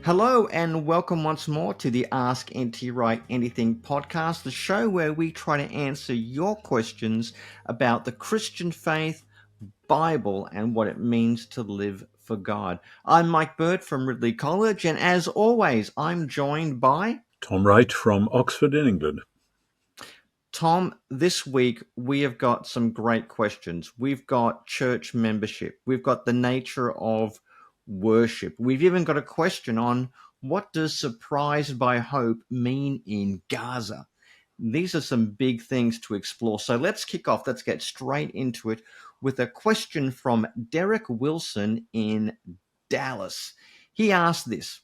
Hello and welcome once more to the Ask NT Wright Anything podcast, the show where we try to answer your questions about the Christian faith, Bible, and what it means to live for God. I'm Mike Bird from Ridley College, and as always, I'm joined by Tom Wright from Oxford in England. Tom. This week we have got some great questions. We've got church membership. We've got the nature of worship. We've even got a question on what does surprised by hope mean in Gaza. These are some big things to explore. So let's kick off. Let's get straight into it with a question from Derek Wilson in Dallas. He asked this.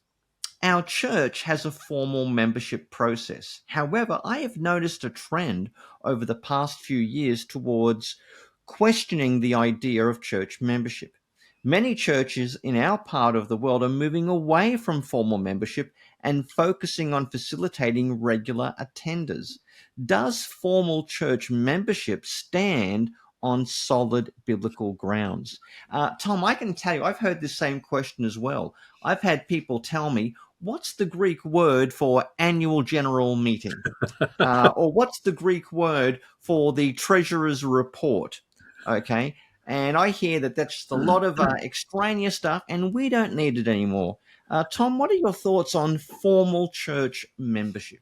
Our church has a formal membership process. However, I have noticed a trend over the past few years towards questioning the idea of church membership. Many churches in our part of the world are moving away from formal membership and focusing on facilitating regular attenders. Does formal church membership stand on solid biblical grounds? Tom, I can tell you, I've heard this same question as well. I've had people tell me, what's the Greek word for annual general meeting? Or what's the Greek word for the treasurer's report? Okay. And I hear that that's just a lot of extraneous stuff, and we don't need it anymore. Tom, what are your thoughts on formal church membership?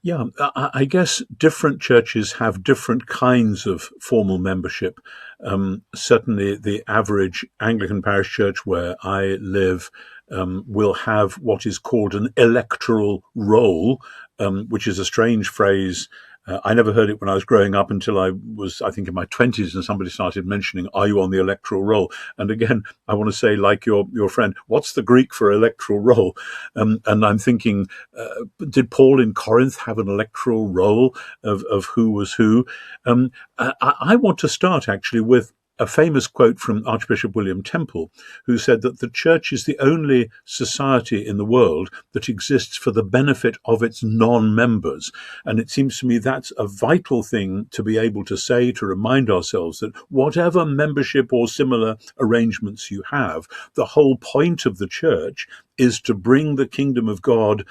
Yeah, I guess different churches have different kinds of formal membership. Certainly, the average Anglican parish church where I live will have what is called an electoral roll, which is a strange phrase. I never heard it when I was growing up until I was, I think, in my 20s, and somebody started mentioning, "Are you on the electoral roll?" And again, I want to say, like your friend, what's the Greek for electoral roll? And I'm thinking, did Paul in Corinth have an electoral roll of who was who? I want to start actually with a famous quote from Archbishop William Temple, who said that the church is the only society in the world that exists for the benefit of its non-members. And it seems to me that's a vital thing to be able to say, to remind ourselves that whatever membership or similar arrangements you have, the whole point of the church is to bring the kingdom of God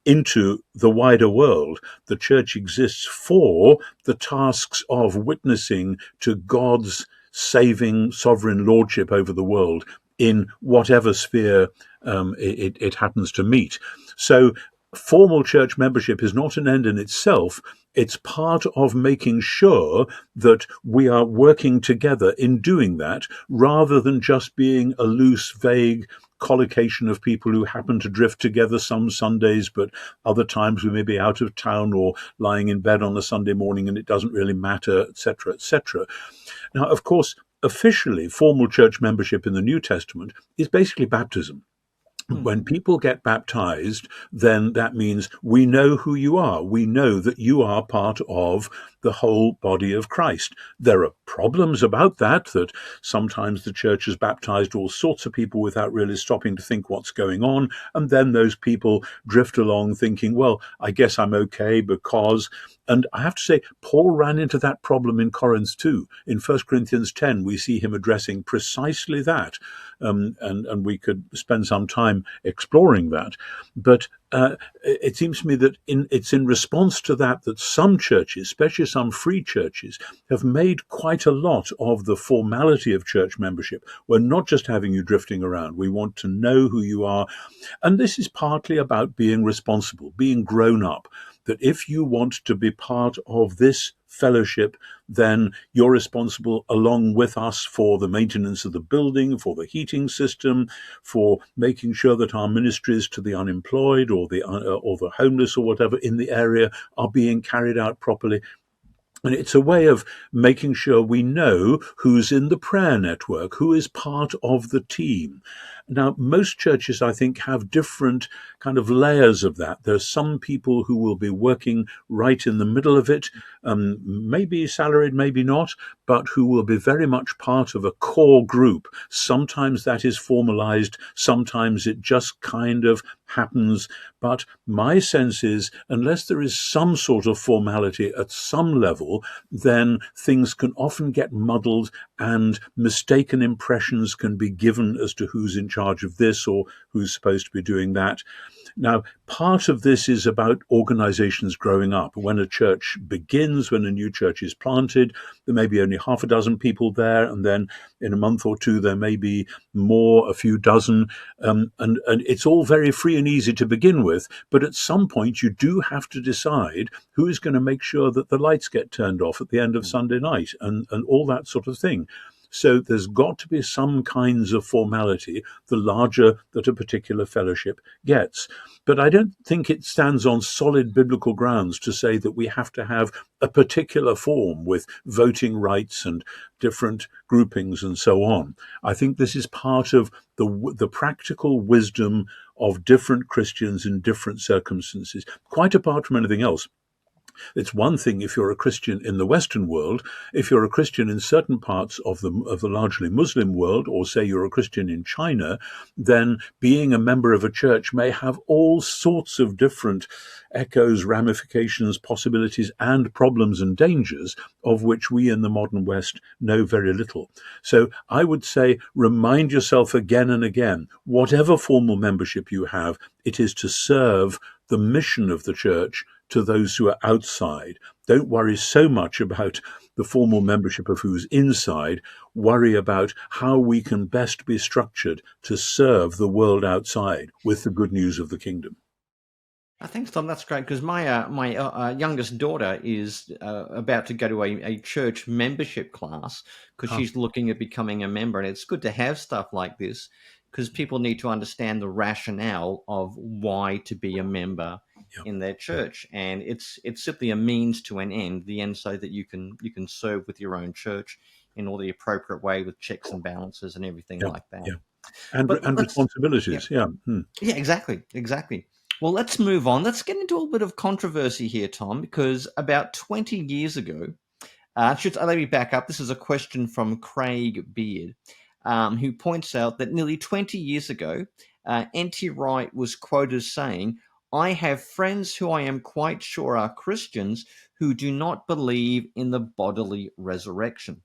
into the wider world. The church exists for the tasks of witnessing to God's saving sovereign lordship over the world in whatever sphere it happens to meet. So formal church membership is not an end in itself. It's part of making sure that we are working together in doing that, rather than just being a loose, vague collocation of people who happen to drift together some Sundays, but other times we may be out of town or lying in bed on a Sunday morning and it doesn't really matter, etc., etc. Now, of course, officially, formal church membership in the New Testament is basically baptism. When people get baptized, then that means we know who you are. We know that you are part of the whole body of Christ. There are problems about that sometimes the church has baptized all sorts of people without really stopping to think what's going on. And then those people drift along thinking, well, I guess I'm okay because... And I have to say, Paul ran into that problem in Corinth too. In 1 Corinthians 10, we see him addressing precisely that. And we could spend some time exploring that. But it seems to me that it's in response to that some churches, especially some free churches, have made quite a lot of the formality of church membership. We're not just having you drifting around. We want to know who you are. And this is partly about being responsible, being grown up. That if you want to be part of this fellowship, then you're responsible along with us for the maintenance of the building, for the heating system, for making sure that our ministries to the unemployed or the homeless or whatever in the area are being carried out properly. And it's a way of making sure we know who's in the prayer network, who is part of the team. Now, most churches, I think, have different kind of layers of that. There's some people who will be working right in the middle of it, maybe salaried, maybe not, but who will be very much part of a core group. Sometimes that is formalized. Sometimes it just kind of happens. But my sense is, unless there is some sort of formality at some level, then things can often get muddled and mistaken impressions can be given as to who's in charge of this or who's supposed to be doing that. Now, part of this is about organizations growing up. When a church begins, when a new church is planted, there may be only half a dozen people there, and then in a month or two there may be more, a few dozen, and it's all very free and easy to begin with. But at some point, you do have to decide who is going to make sure that the lights get turned off at the end of Sunday night, and all that sort of thing. So there's got to be some kinds of formality, the larger that a particular fellowship gets. But I don't think it stands on solid biblical grounds to say that we have to have a particular form with voting rights and different groupings and so on. I think this is part of the practical wisdom of different Christians in different circumstances, quite apart from anything else. It's one thing if you're a Christian in the Western world. If you're a Christian in certain parts of the largely Muslim world, or say you're a Christian in China, then being a member of a church may have all sorts of different echoes, ramifications, possibilities, and problems and dangers of which we in the modern West know very little. So I would say remind yourself again and again, whatever formal membership you have, it is to serve the mission of the church to those who are outside. Don't worry so much about the formal membership of who's inside. Worry about how we can best be structured to serve the world outside with the good news of the kingdom. Thanks, Tom. That's great because my youngest daughter is about to go to a church membership class because she's looking at becoming a member, and it's good to have stuff like this because people need to understand the rationale of why to be a member in their church, and it's simply a means to an end, the end so that you can serve with your own church in all the appropriate way with checks and balances and everything like that. And But responsibilities. yeah, exactly. Well, let's move on. Let's get into a bit of controversy here, Tom, because about 20 years ago, let me back up. This is a question from Craig Beard, who points out that nearly 20 years ago, N.T. Wright was quoted as saying, "I have friends who I am quite sure are Christians who do not believe in the bodily resurrection."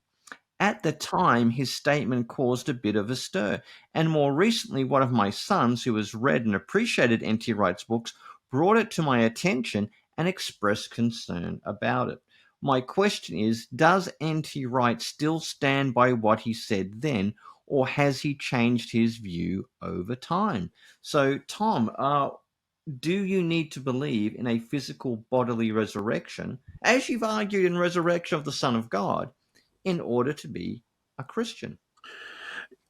At the time, his statement caused a bit of a stir, and more recently, one of my sons, who has read and appreciated N.T. Wright's books, brought it to my attention and expressed concern about it. My question is, does N.T. Wright still stand by what he said then, or has he changed his view over time? So, Tom, do you need to believe in a physical bodily resurrection, as you've argued in resurrection of the Son of God, in order to be a Christian?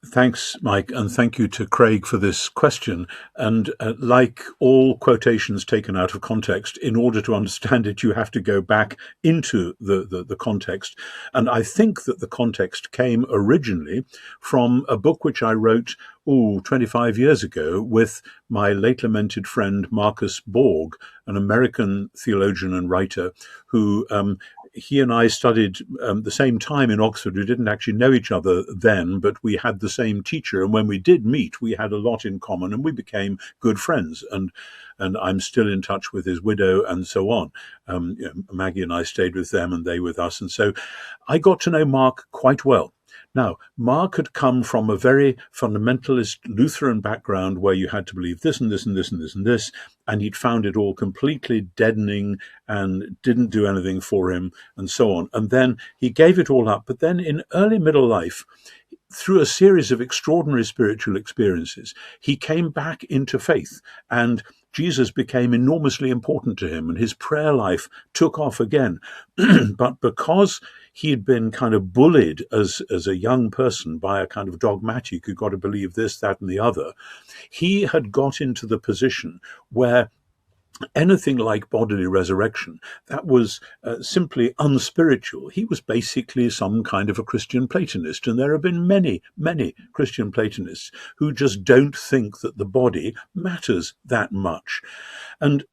Thanks, Mike, and thank you to Craig for this question. And like all quotations taken out of context, in order to understand it, you have to go back into the context. And I think that the context came originally from a book which I wrote 25 years ago with my late lamented friend Marcus Borg, an American theologian and writer who he and I studied the same time in Oxford. We didn't actually know each other then, but we had the same teacher. And when we did meet, we had a lot in common and we became good friends. And I'm still in touch with his widow and so on. Maggie and I stayed with them and they with us. And so I got to know Mark quite well. Now, Mark had come from a very fundamentalist Lutheran background where you had to believe this and this and this and this and this, and he'd found it all completely deadening and didn't do anything for him and so on. And then he gave it all up. But then in early middle life, through a series of extraordinary spiritual experiences, he came back into faith, and Jesus became enormously important to him, and his prayer life took off again. But because he'd been kind of bullied as a young person by a kind of dogmatic, you've got to believe this, that, and the other, he had got into the position where anything like bodily resurrection, that was simply unspiritual. He was basically some kind of a Christian Platonist, and there have been many, many Christian Platonists who just don't think that the body matters that much. And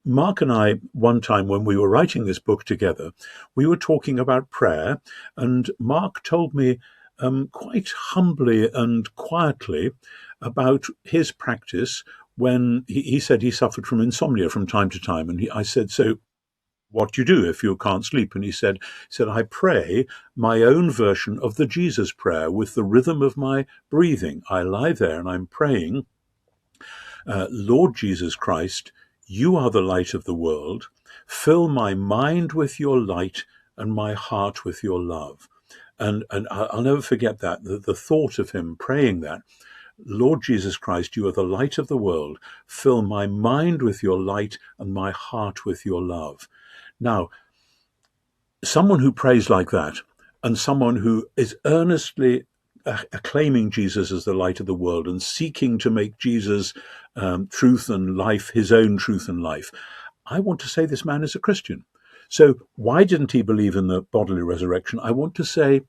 Mark and I, one time when we were writing this book together, we were talking about prayer, and Mark told me quite humbly and quietly about his practice when he said he suffered from insomnia from time to time. And I said, so what do you do if you can't sleep? And he said, I pray my own version of the Jesus prayer with the rhythm of my breathing. I lie there and I'm praying, Lord Jesus Christ, you are the light of the world. Fill my mind with your light and my heart with your love. And I'll never forget that, the thought of him praying that. Lord Jesus Christ, you are the light of the world. Fill my mind with your light and my heart with your love. Now, someone who prays like that and someone who is earnestly acclaiming Jesus as the light of the world and seeking to make Jesus truth and life, his own truth and life, I want to say this man is a Christian. So why didn't he believe in the bodily resurrection? I want to say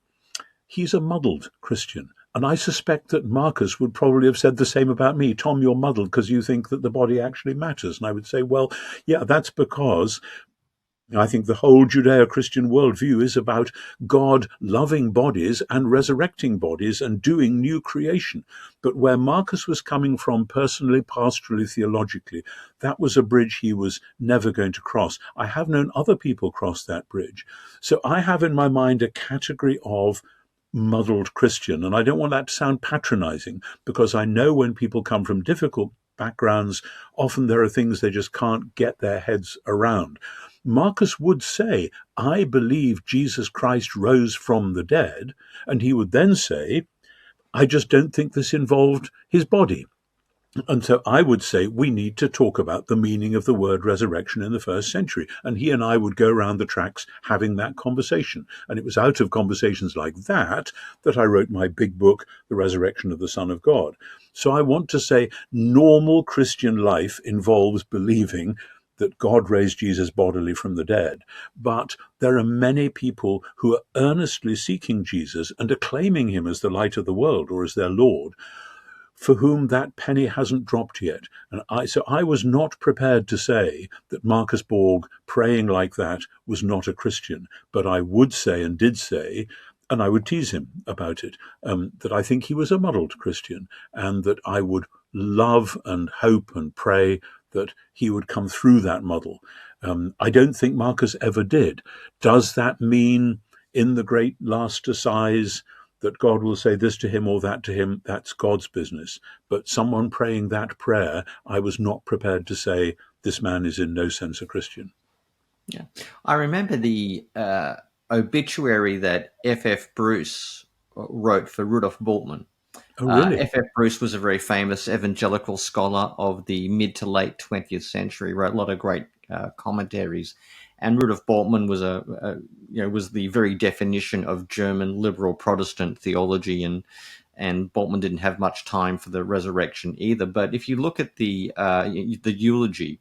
he's a muddled Christian. And I suspect that Marcus would probably have said the same about me. Tom, you're muddled because you think that the body actually matters. And I would say, well, yeah, that's because I think the whole Judeo-Christian worldview is about God loving bodies and resurrecting bodies and doing new creation. But where Marcus was coming from personally, pastorally, theologically, that was a bridge he was never going to cross. I have known other people cross that bridge. So I have in my mind a category of muddled Christian. And I don't want that to sound patronizing, because I know when people come from difficult backgrounds, often there are things they just can't get their heads around. Marcus would say, I believe Jesus Christ rose from the dead. And he would then say, I just don't think this involved his body. And so I would say we need to talk about the meaning of the word resurrection in the first century. And he and I would go around the tracks having that conversation. And it was out of conversations like that that I wrote my big book, The Resurrection of the Son of God. So I want to say normal Christian life involves believing that God raised Jesus bodily from the dead. But there are many people who are earnestly seeking Jesus and acclaiming him as the light of the world or as their Lord, for whom that penny hasn't dropped yet. And so I was not prepared to say that Marcus Borg praying like that was not a Christian, but I would say and did say, and I would tease him about it, that I think he was a muddled Christian, and that I would love and hope and pray that he would come through that muddle. I don't think Marcus ever did. Does that mean in the great last assize that God will say this to him or that to him? That's God's business. But someone praying that prayer, I was not prepared to say this man is in no sense a Christian. Yeah, I remember the obituary that F.F. Bruce wrote for Rudolf Bultmann. Oh, really? F.F. Bruce was a very famous evangelical scholar of the mid to late 20th century. Wrote a lot of great commentaries, and Rudolf Bultmann was was the very definition of German liberal Protestant theology, and Bultmann didn't have much time for the resurrection either. But if you look at the eulogy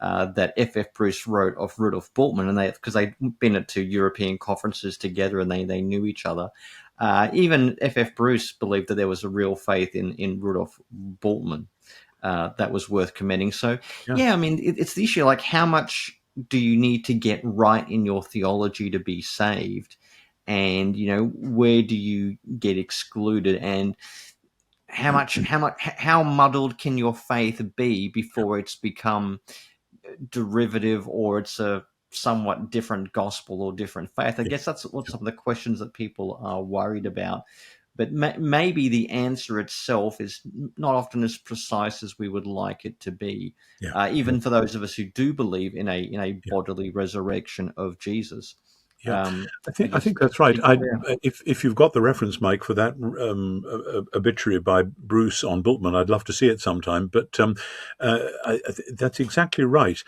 that F.F. Bruce wrote of Rudolf Bultmann, and because they'd been at two European conferences together and they knew each other. Even F.F. Bruce believed that there was a real faith in Rudolf Bultmann that was worth commending. So, yeah, I mean, it's the issue, like, how much do you need to get right in your theology to be saved? And, where do you get excluded? And how muddled can your faith be before it's become derivative, or it's a somewhat different gospel or different faith? I guess that's what some of the questions that people are worried about. But maybe the answer itself is not often as precise as we would like it to be, even for those of us who do believe in a bodily resurrection of Jesus. Yeah, I think that's right. If you've got the reference, Mike, for that obituary by Bruce on Bultmann, I'd love to see it sometime. But that's exactly right.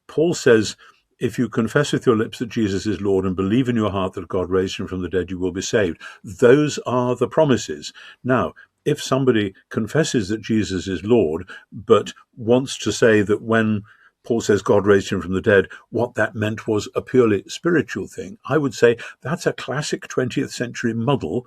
Paul says, if you confess with your lips that Jesus is Lord and believe in your heart that God raised him from the dead, you will be saved. Those are the promises. Now, if somebody confesses that Jesus is Lord, but wants to say that when Paul says God raised him from the dead, what that meant was a purely spiritual thing, I would say that's a classic 20th century muddle,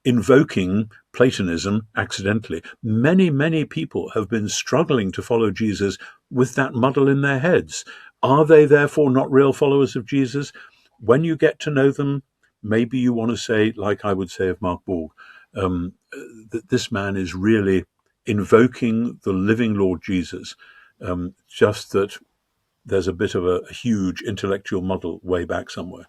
invoking Platonism accidentally. Many, many people have been struggling to follow Jesus with that muddle in their heads. Are they therefore not real followers of Jesus? When you get to know them, maybe you want to say, like I would say of Mark Borg, that this man is really invoking the living Lord Jesus, just that there's a bit of a huge intellectual muddle way back somewhere.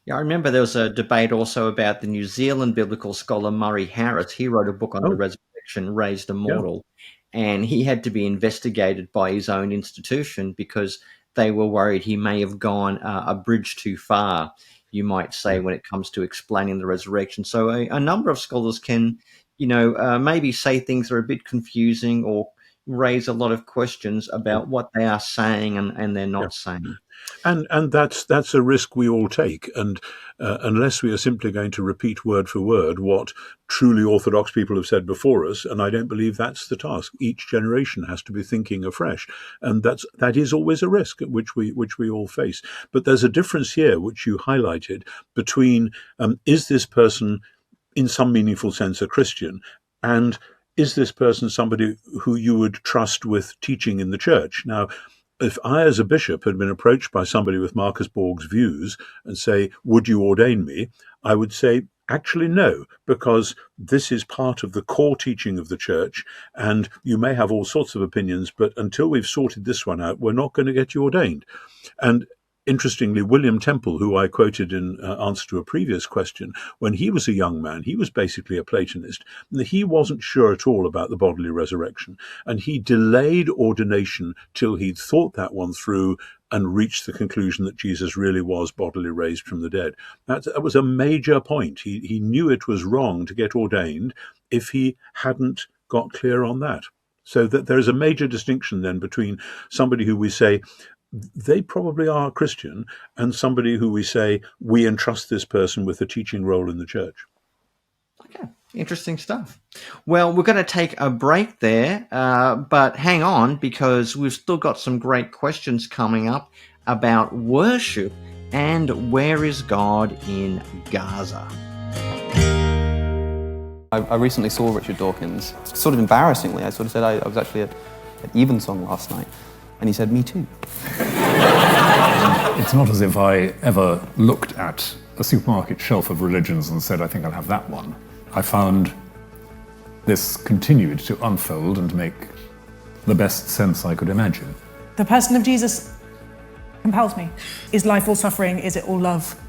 Yeah, I remember there was a debate also about the New Zealand biblical scholar Murray Harris. He wrote a book on the Oh, resurrection, Raised yeah, Immortal, and he had to be investigated by his own institution because they were worried he may have gone a bridge too far, you might say, yeah, when it comes to explaining the resurrection. So a number of scholars can, maybe say things that are a bit confusing or raise a lot of questions yeah, about what they are saying and they're yeah. not saying. And that's a risk we all take. And unless we are simply going to repeat word for word what truly orthodox people have said before us, and I don't believe that's the task. Each generation has to be thinking afresh, and that is always a risk which we all face. But there's a difference here, which you highlighted, between is this person in some meaningful sense a Christian, and is this person somebody who you would trust with teaching in the church? Now, if I, as a bishop, had been approached by somebody with Marcus Borg's views and say, would you ordain me? I would say, actually, no, because this is part of the core teaching of the church, and you may have all sorts of opinions, but until we've sorted this one out, we're not going to get you ordained. And interestingly, William Temple, who I quoted in answer to a previous question, when he was a young man, he was basically a Platonist. He wasn't sure at all about the bodily resurrection, and he delayed ordination till he'd thought that one through and reached the conclusion that Jesus really was bodily raised from the dead. That was a major point. He knew it was wrong to get ordained if he hadn't got clear on that. So that there is a major distinction then between somebody who we say, they probably are Christian, and somebody who we say, we entrust this person with a teaching role in the church. Okay, interesting stuff. Well, we're going to take a break there, but hang on because we've still got some great questions coming up about worship and where is God in Gaza. I recently saw Richard Dawkins, sort of embarrassingly. I sort of said I was actually at Evensong last night, and he said, me too. It's not as if I ever looked at a supermarket shelf of religions and said, I think I'll have that one. I found this continued to unfold and make the best sense I could imagine. The person of Jesus compels me. Is life all suffering? Is it all love?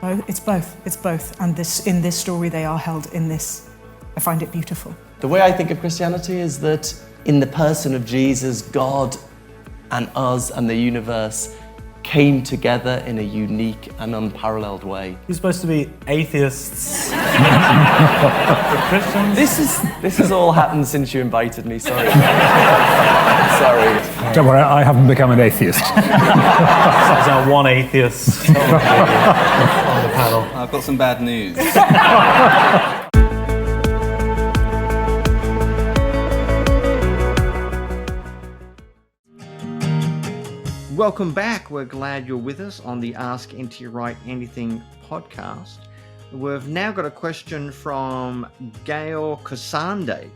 It's both. It's both. And in this story, they are held in this. I find it beautiful. The way I think of Christianity is that in the person of Jesus, God and us and the universe came together in a unique and unparalleled way. You're supposed to be atheists. Christians. This has all happened since you invited me, sorry. Sorry. Don't worry, I haven't become an atheist. There's our one atheist on the panel. I've got some bad news. Welcome back. We're glad you're with us on the Ask NT Wright Anything podcast. We've now got a question from Gail Cassande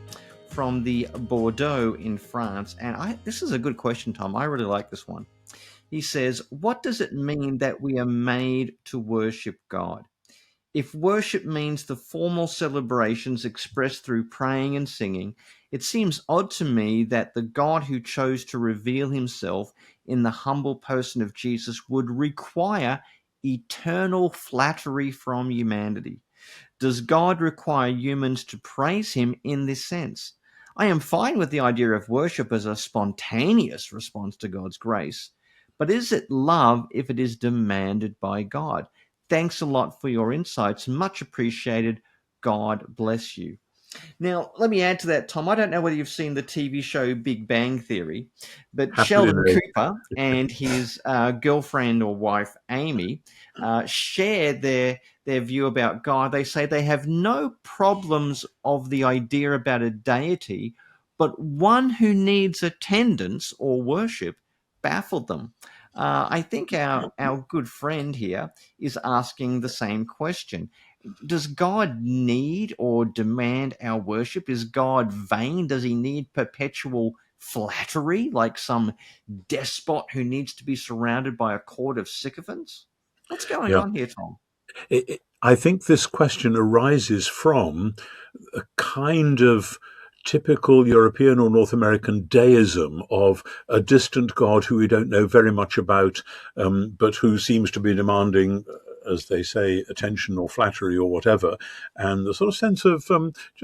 from the Bordeaux in France. And this is a good question, Tom. I really like this one. He says, what does it mean that we are made to worship God? If worship means the formal celebrations expressed through praying and singing, it seems odd to me that the God who chose to reveal himself in the humble person of Jesus would require eternal flattery from humanity. Does God require humans to praise him in this sense? I am fine with the idea of worship as a spontaneous response to God's grace, but is it love if it is demanded by God? Thanks a lot for your insights. Much appreciated. God bless you. Now, let me add to that, Tom. I don't know whether you've seen the TV show Big Bang Theory, but Sheldon Cooper and his girlfriend or wife, Amy, share their view about God. They say they have no problems of the idea about a deity, but one who needs attendance or worship baffled them. I think our good friend here is asking the same question. Does God need or demand our worship? Is God vain? Does he need perpetual flattery like some despot who needs to be surrounded by a court of sycophants? What's going on here, Tom? I think this question arises from a kind of typical European or North American deism of a distant God who we don't know very much about, but who seems to be demanding, as they say, attention or flattery or whatever, and the sort of sense of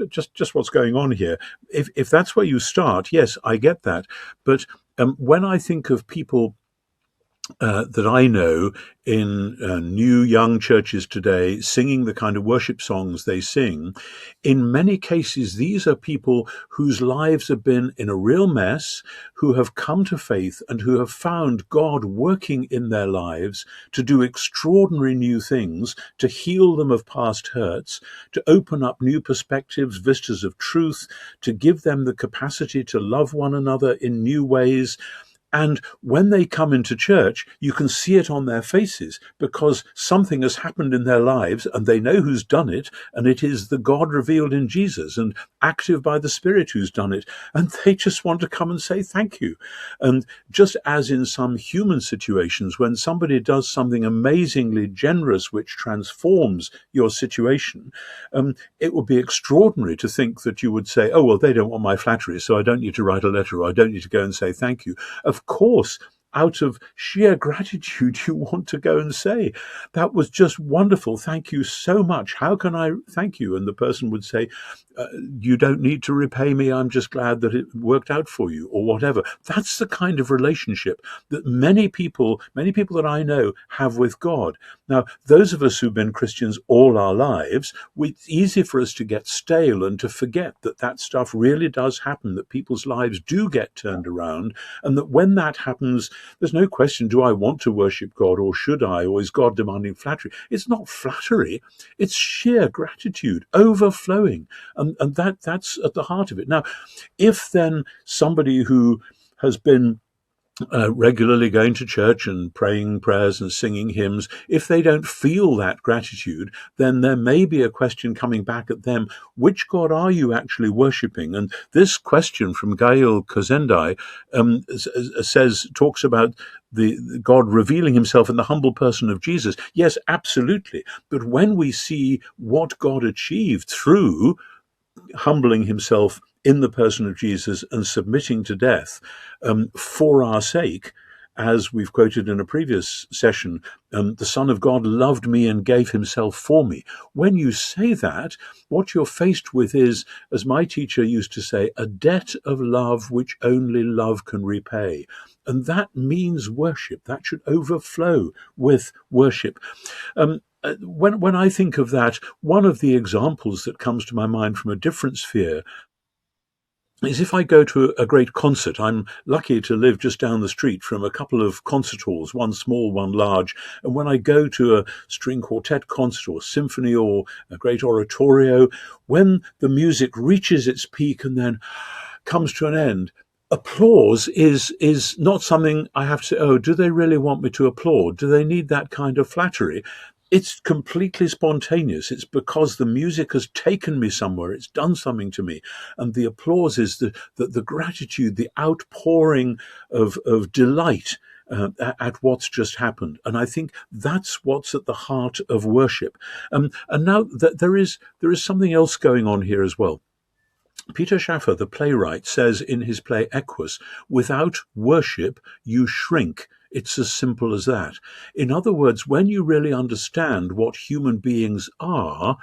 just what's going on here. If that's where you start, yes, I get that. But when I think of people that I know in new young churches today singing the kind of worship songs they sing, in many cases, these are people whose lives have been in a real mess, who have come to faith and who have found God working in their lives to do extraordinary new things, to heal them of past hurts, to open up new perspectives, vistas of truth, to give them the capacity to love one another in new ways. And when they come into church, you can see it on their faces because something has happened in their lives and they know who's done it. And it is the God revealed in Jesus and active by the Spirit who's done it. And they just want to come and say thank you. And just as in some human situations, when somebody does something amazingly generous, which transforms your situation, it would be extraordinary to think that you would say, oh, well, they don't want my flattery, so I don't need to write a letter or I don't need to go and say thank you. Of course, out of sheer gratitude, you want to go and say, that was just wonderful. Thank you so much. How can I thank you? And the person would say, you don't need to repay me. I'm just glad that it worked out for you, or whatever. That's the kind of relationship that many people that I know have with God. Now, those of us who've been Christians all our lives, it's easy for us to get stale and to forget that that stuff really does happen, that people's lives do get turned around, and that when that happens, there's no question, do I want to worship God, or should I, or is God demanding flattery? It's not flattery, it's sheer gratitude, overflowing, and that's at the heart of it. Now, if then somebody who has been regularly going to church and praying prayers and singing hymns, if they don't feel that gratitude, then there may be a question coming back at them, which God are you actually worshipping? And this question from Gail Kozendai talks about the God revealing himself in the humble person of Jesus. Yes, absolutely. But when we see what God achieved through humbling himself in the person of Jesus and submitting to death for our sake, as we've quoted in a previous session, the Son of God loved me and gave himself for me. When you say that, what you're faced with is, as my teacher used to say, a debt of love which only love can repay. And that means worship. That should overflow with worship. When I think of that, one of the examples that comes to my mind from a different sphere is if I go to a great concert. I'm lucky to live just down the street from a couple of concert halls, one small, one large. And when I go to a string quartet concert or symphony or a great oratorio, when the music reaches its peak and then comes to an end, applause is not something I have to say, oh, do they really want me to applaud? Do they need that kind of flattery? It's completely spontaneous. It's because the music has taken me somewhere. It's done something to me. And the applause is the gratitude, the outpouring of delight at what's just happened. And I think that's what's at the heart of worship. And now there is something else going on here as well. Peter Schaffer, the playwright, says in his play Equus, without worship, you shrink. It's as simple as that. In other words, when you really understand what human beings are,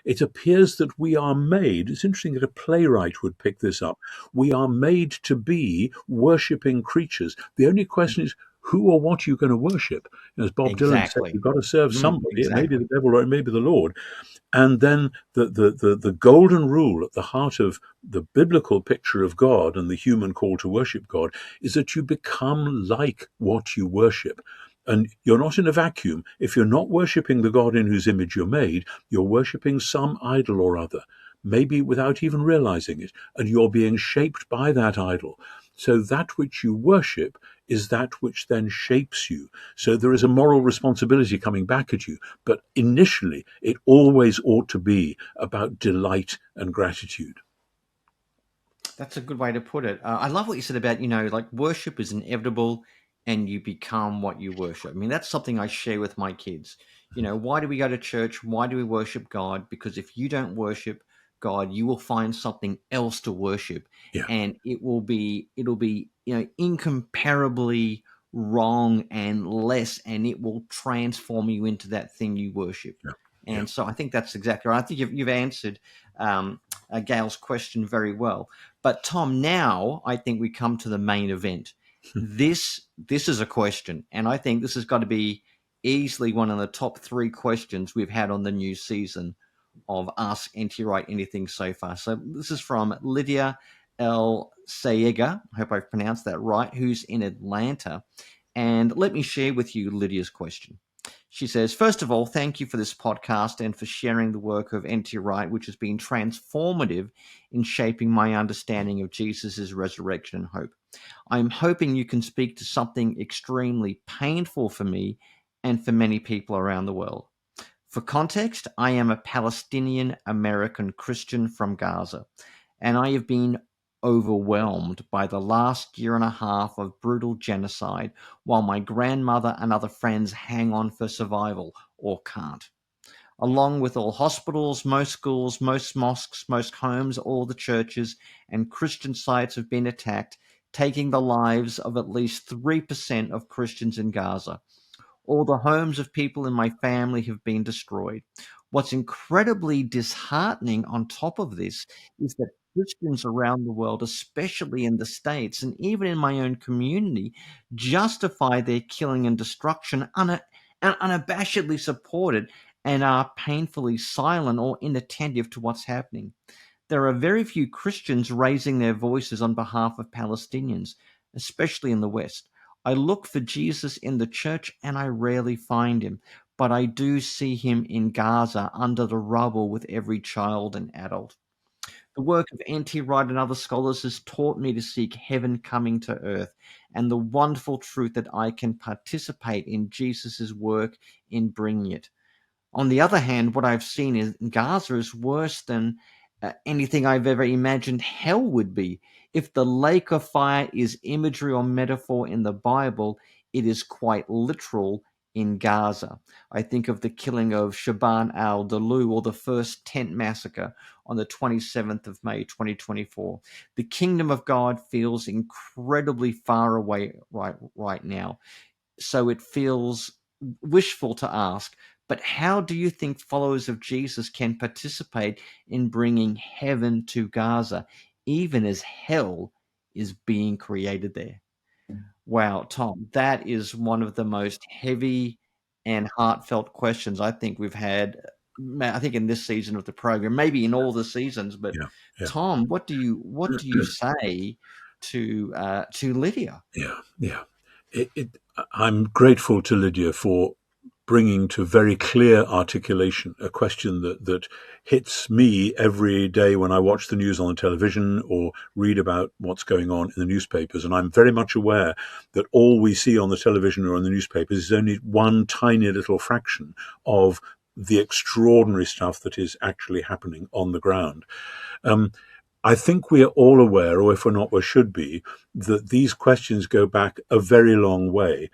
it appears that we are made, it's interesting that a playwright would pick this up, we are made to be worshipping creatures. The only question is, who or what are you going to worship? As Bob Dylan said, you've got to serve somebody. Exactly. It may be the devil or it may be the Lord. And then the golden rule at the heart of the biblical picture of God and the human call to worship God is that you become like what you worship. And you're not in a vacuum. If you're not worshipping the God in whose image you're made, you're worshipping some idol or other, maybe without even realizing it. And you're being shaped by that idol. So that which you worship is that which then shapes you. So there is a moral responsibility coming back at you. But initially, it always ought to be about delight and gratitude. That's a good way to put it. I love what you said about, like worship is inevitable and you become what you worship. I mean, that's something I share with my kids. Why do we go to church? Why do we worship God? Because if you don't worship, God, you will find something else to worship, Yeah. and it'll be incomparably wrong and less, and it will transform you into that thing you worship. Yeah. And so I think that's exactly right. I think you've answered Gail's question very well. But Tom, now I think we come to the main event. This is a question, and I think this has got to be easily one of the top 3 questions we've had on the new season of Ask NT Wright Anything so far. So this is from Lydia L. Sayega, I hope I've pronounced that right, who's in Atlanta. And let me share with you Lydia's question. She says, first of all, thank you for this podcast and for sharing the work of N.T. Wright, which has been transformative in shaping my understanding of Jesus' resurrection and hope. I'm hoping you can speak to something extremely painful for me and for many people around the world. For context, I am a Palestinian American Christian from Gaza, and I have been overwhelmed by the last year and a half of brutal genocide while my grandmother and other friends hang on for survival or can't. Along with all hospitals, most schools, most mosques, most homes, all the churches and Christian sites have been attacked, taking the lives of at least 3% of Christians in Gaza. All the homes of people in my family have been destroyed. What's incredibly disheartening on top of this is that Christians around the world, especially in the States and even in my own community, justify their killing and destruction and unabashedly support it and are painfully silent or inattentive to what's happening. There are very few Christians raising their voices on behalf of Palestinians, especially in the West. I look for Jesus in the church and I rarely find him, but I do see him in Gaza under the rubble with every child and adult. The work of N.T. Wright and other scholars has taught me to seek heaven coming to earth and the wonderful truth that I can participate in Jesus' work in bringing it. On the other hand, what I've seen in Gaza is worse than anything I've ever imagined hell would be. If the lake of fire is imagery or metaphor in the Bible, it is quite literal in Gaza. I think of the killing of Shaban al-Dalu or the first tent massacre on the 27th of May, 2024. The kingdom of God feels incredibly far away right now. So it feels wishful to ask, but how do you think followers of Jesus can participate in bringing heaven to Gaza, even as hell is being created there? Wow, Tom, that is one of the most heavy and heartfelt questions I think we've had. I think in this season of the program, maybe in all the seasons. But Yeah. Tom, what do you say to Lydia? Yeah. I'm grateful to Lydia for bringing to very clear articulation a question that hits me every day when I watch the news on the television or read about what's going on in the newspapers. And I'm very much aware that all we see on the television or in the newspapers is only one tiny little fraction of the extraordinary stuff that is actually happening on the ground. I think we are all aware, or if we're not, we should be, that these questions go back a very long way.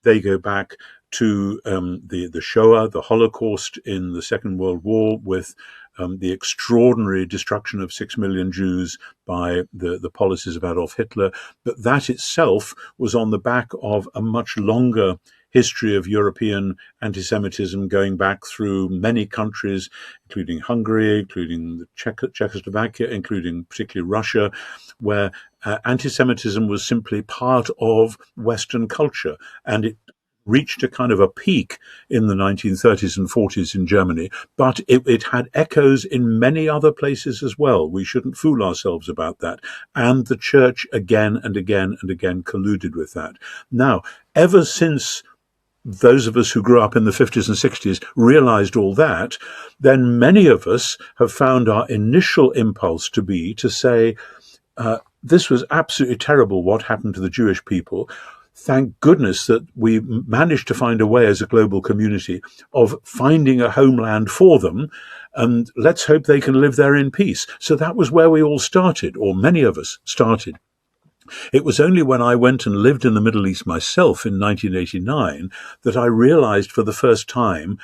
They go back to the Shoah, the Holocaust in the Second World War, with the extraordinary destruction of 6 million Jews by the policies of Adolf Hitler. But that itself was on the back of a much longer history of European anti-Semitism going back through many countries, including Hungary, including Czechoslovakia, including particularly Russia, where anti-Semitism was simply part of Western culture. And it reached a kind of a peak in the 1930s and 40s in Germany, but it had echoes in many other places as well. We shouldn't fool ourselves about that. And the church again and again and again colluded with that. Now, ever since those of us who grew up in the 50s and 60s realized all that, then many of us have found our initial impulse to be to say, this was absolutely terrible what happened to the Jewish people. Thank goodness that we managed to find a way as a global community of finding a homeland for them, and let's hope they can live there in peace. So that was where we all started, or many of us started. It was only when I went and lived in the Middle East myself in 1989 that I realized for the first time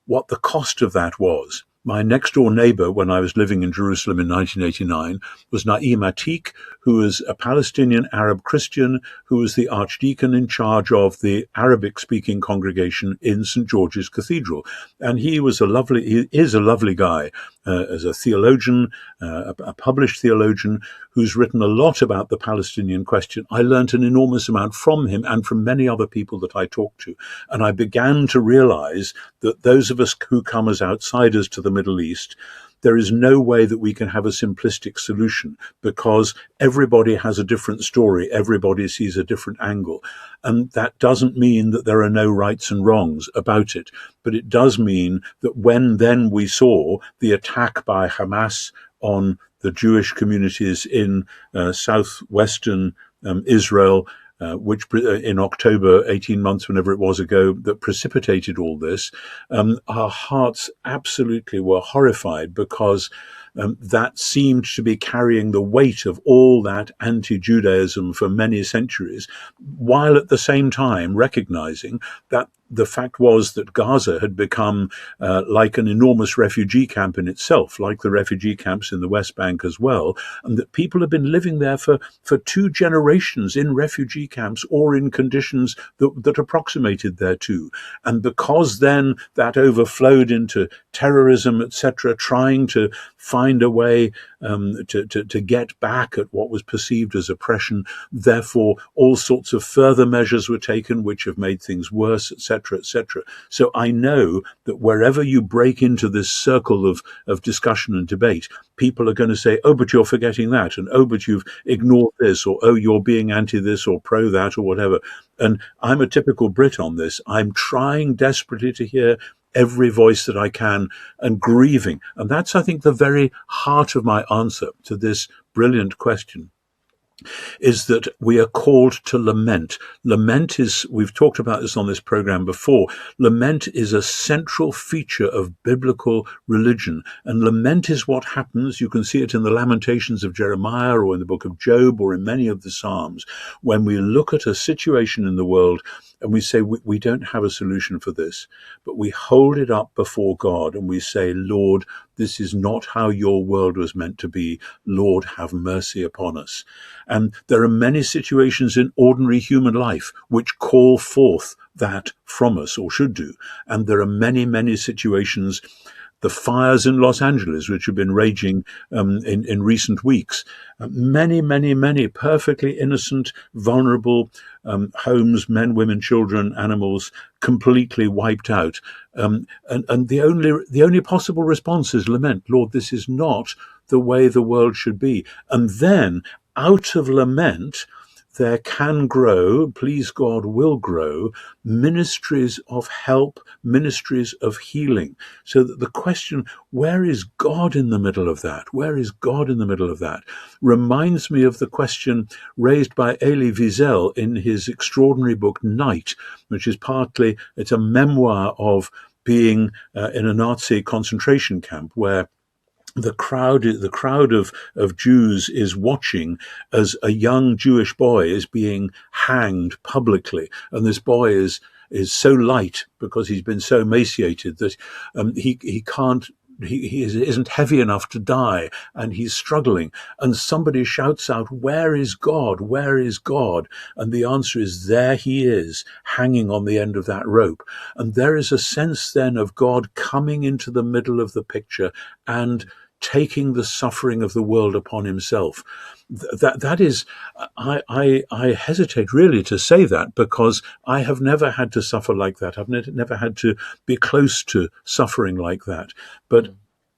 what the cost of that was. My next door neighbor when I was living in Jerusalem in 1989 was Naim Atik, who was a Palestinian Arab Christian who was the archdeacon in charge of the Arabic speaking congregation in St. George's Cathedral. And he is a lovely guy, as a theologian, a published theologian who's written a lot about the Palestinian question. I learnt an enormous amount from him and from many other people that I talked to. And I began to realize that those of us who come as outsiders to the Middle East, there is no way that we can have a simplistic solution, because everybody has a different story. Everybody sees a different angle. And that doesn't mean that there are no rights and wrongs about it. But it does mean that when then we saw the attack by Hamas on the Jewish communities in southwestern Israel, which in October, 18 months, whenever it was ago, that precipitated all this, our hearts absolutely were horrified, because that seemed to be carrying the weight of all that anti-Judaism for many centuries, while at the same time recognizing that the fact was that Gaza had become like an enormous refugee camp in itself, like the refugee camps in the West Bank as well, and that people have been living there for 2 generations in refugee camps or in conditions that approximated thereto. And because then that overflowed into terrorism, etc., trying to find a way to get back at what was perceived as oppression, therefore all sorts of further measures were taken which have made things worse, etc., etc. So I know that wherever you break into this circle of discussion and debate, people are going to say, oh, but you're forgetting that, and oh, but you've ignored this, or oh, you're being anti this or pro that or whatever. And I'm a typical Brit on this. I'm trying desperately to hear every voice that I can, and grieving. And that's, I think, the very heart of my answer to this brilliant question, is that we are called to lament. Lament is, we've talked about this on this program before, lament is a central feature of biblical religion. And lament is what happens, you can see it in the Lamentations of Jeremiah or in the book of Job or in many of the Psalms, when we look at a situation in the world and we say, we don't have a solution for this, but we hold it up before God and we say, Lord, this is not how your world was meant to be. Lord, have mercy upon us. And there are many situations in ordinary human life which call forth that from us, or should do. And there are many, many situations, the fires in Los Angeles, which have been raging in recent weeks, many, many, many perfectly innocent, vulnerable homes, men, women, children, animals, completely wiped out. And the only possible response is lament. Lord, this is not the way the world should be. And then out of lament, there can grow, please God will grow, ministries of help, ministries of healing. So that the question, where is God in the middle of that? Where is God in the middle of that? Reminds me of the question raised by Elie Wiesel in his extraordinary book, Night, which is partly, it's a memoir of being in a Nazi concentration camp, where the crowd of Jews is watching as a young Jewish boy is being hanged publicly, and this boy is so light because he's been so emaciated that he isn't heavy enough to die, and he's struggling. And somebody shouts out, "Where is God? Where is God?" And the answer is, there he is, hanging on the end of that rope. And there is a sense then of God coming into the middle of the picture and taking the suffering of the world upon himself. That is, I hesitate really to say that, because I have never had to suffer like that. I've never had to be close to suffering like that. But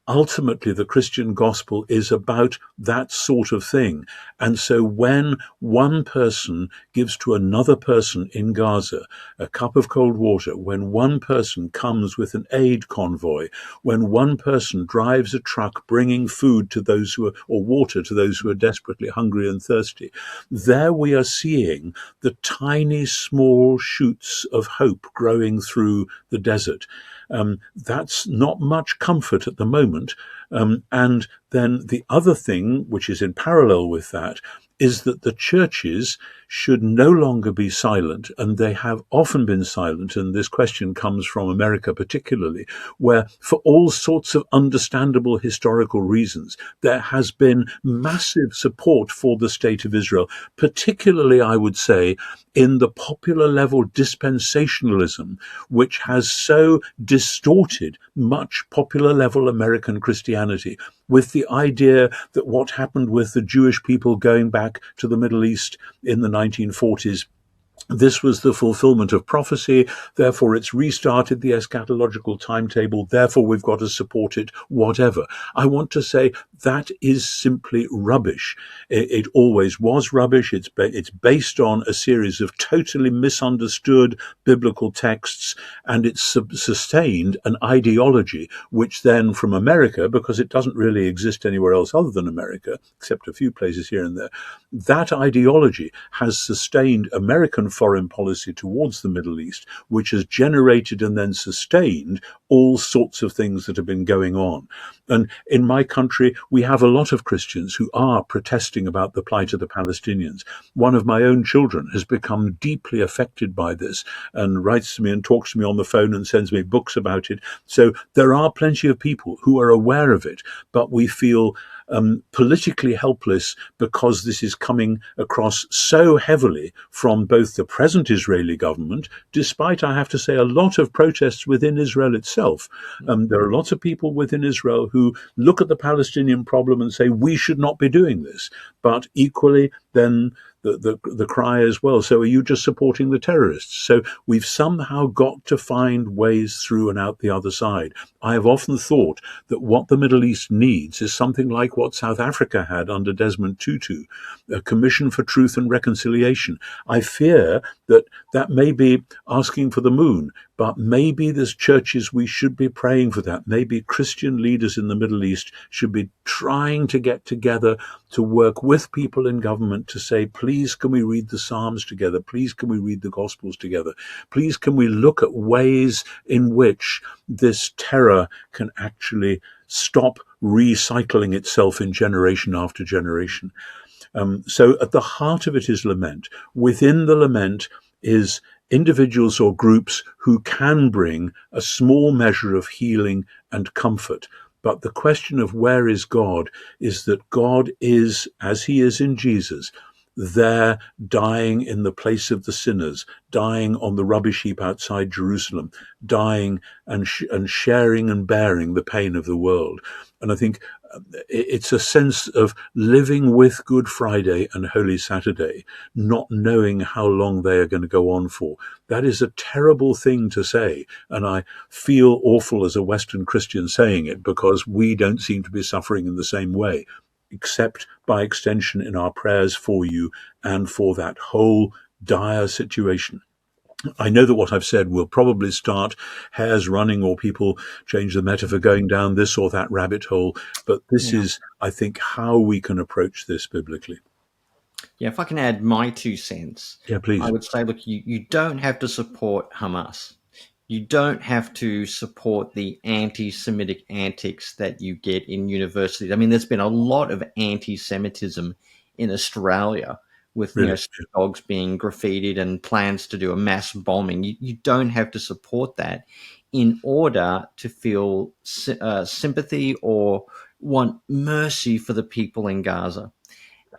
ultimately, the Christian gospel is about that sort of thing. And so when one person gives to another person in Gaza a cup of cold water, when one person comes with an aid convoy, when one person drives a truck bringing food to those who are, or water to those who are desperately hungry and thirsty, there we are seeing the tiny, small shoots of hope growing through the desert. That's not much comfort at the moment. And then the other thing, which is in parallel with that, is that the churches should no longer be silent, and they have often been silent, and this question comes from America particularly, where for all sorts of understandable historical reasons, there has been massive support for the State of Israel, particularly, I would say, in the popular level dispensationalism, which has so distorted much popular level American Christianity, with the idea that what happened with the Jewish people going back to the Middle East in the 1940s, this was the fulfillment of prophecy, therefore it's restarted the eschatological timetable, therefore we've got to support it, whatever. I want to say that is simply rubbish. It always was rubbish. It's based on a series of totally misunderstood biblical texts, and it's sustained an ideology which then from America, because it doesn't really exist anywhere else other than America, except a few places here and there, that ideology has sustained American foreign policy towards the Middle East, which has generated and then sustained all sorts of things that have been going on. And in my country, we have a lot of Christians who are protesting about the plight of the Palestinians. One of my own children has become deeply affected by this and writes to me and talks to me on the phone and sends me books about it. So there are plenty of people who are aware of it, but we feel politically helpless because this is coming across so heavily from both the present Israeli government, despite, I have to say, a lot of protests within Israel itself. There are lots of people within Israel who look at the Palestinian problem and say, we should not be doing this. But equally, then the cry as well. So are you just supporting the terrorists? So we've somehow got to find ways through and out the other side. I have often thought that what the Middle East needs is something like what South Africa had under Desmond Tutu, a Commission for Truth and Reconciliation. I fear that that may be asking for the moon, but maybe there's churches we should be praying for that. Maybe Christian leaders in the Middle East should be trying to get together to work with people in government to say, please, can we read the Psalms together? Please, can we read the Gospels together? Please, can we look at ways in which this terror can actually stop recycling itself in generation after generation? So at the heart of it is lament. Within the lament is individuals or groups who can bring a small measure of healing and comfort. But the question of where is God is that God is, as he is in Jesus, there dying in the place of the sinners, dying on the rubbish heap outside Jerusalem, dying and sharing and bearing the pain of the world. And I think it's a sense of living with Good Friday and Holy Saturday, not knowing how long they are going to go on for. That is a terrible thing to say, and I feel awful as a Western Christian saying it, because we don't seem to be suffering in the same way, except by extension in our prayers for you and for that whole dire situation. I know that what I've said will probably start hairs running or people change the metaphor going down this or that rabbit hole, but this is, I think, how we can approach this biblically. Yeah, if I can add my 2 cents. Yeah, please. I would say, look, you don't have to support Hamas. You don't have to support the anti-Semitic antics that you get in universities. I mean, there's been a lot of anti-Semitism in Australia with dogs being graffitied and plans to do a mass bombing. You don't have to support that in order to feel sympathy or want mercy for the people in Gaza.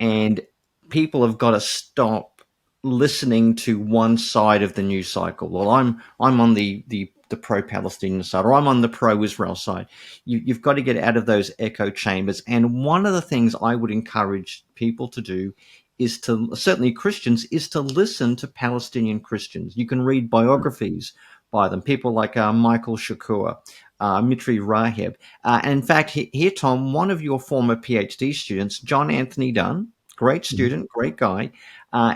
And people have got to stop listening to one side of the news cycle. Well, I'm on the pro-Palestinian side, or I'm on the pro-Israel side. You've got to get out of those echo chambers. And one of the things I would encourage people to do is to, certainly Christians, is to listen to Palestinian Christians. You can read biographies by them, people like Michael Shakur, Mitri Raheb. And in fact, here, Tom, one of your former PhD students, John Anthony Dunn, great student, great guy.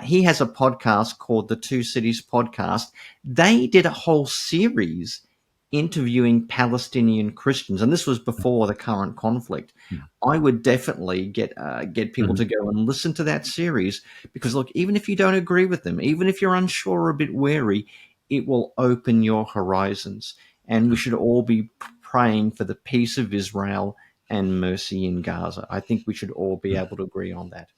He has a podcast called the Two Cities Podcast. They did a whole series interviewing Palestinian Christians, and this was before the current conflict. I would definitely get people to go and listen to that series, because look, even if you don't agree with them, even if you're unsure or a bit wary, it will open your horizons. And we should all be praying for the peace of Israel and mercy in Gaza. I think we should all be able to agree on that.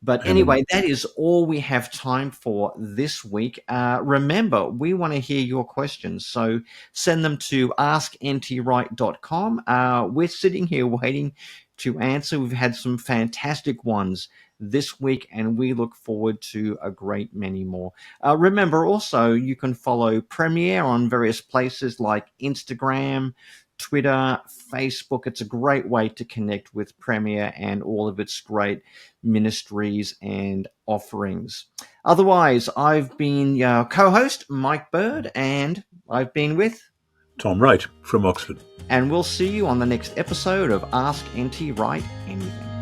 But anyway, that is all we have time for this week. Remember, we want to hear your questions, so send them to askntwright.com. We're sitting here waiting to answer. We've had some fantastic ones this week, and we look forward to a great many more. Remember also, you can follow Premier on various places like Instagram, Twitter, Facebook. It's a great way to connect with Premier and all of its great ministries and offerings. Otherwise, I've been your co-host, Mike Bird, and I've been with Tom Wright from Oxford. And we'll see you on the next episode of Ask NT Wright Anything.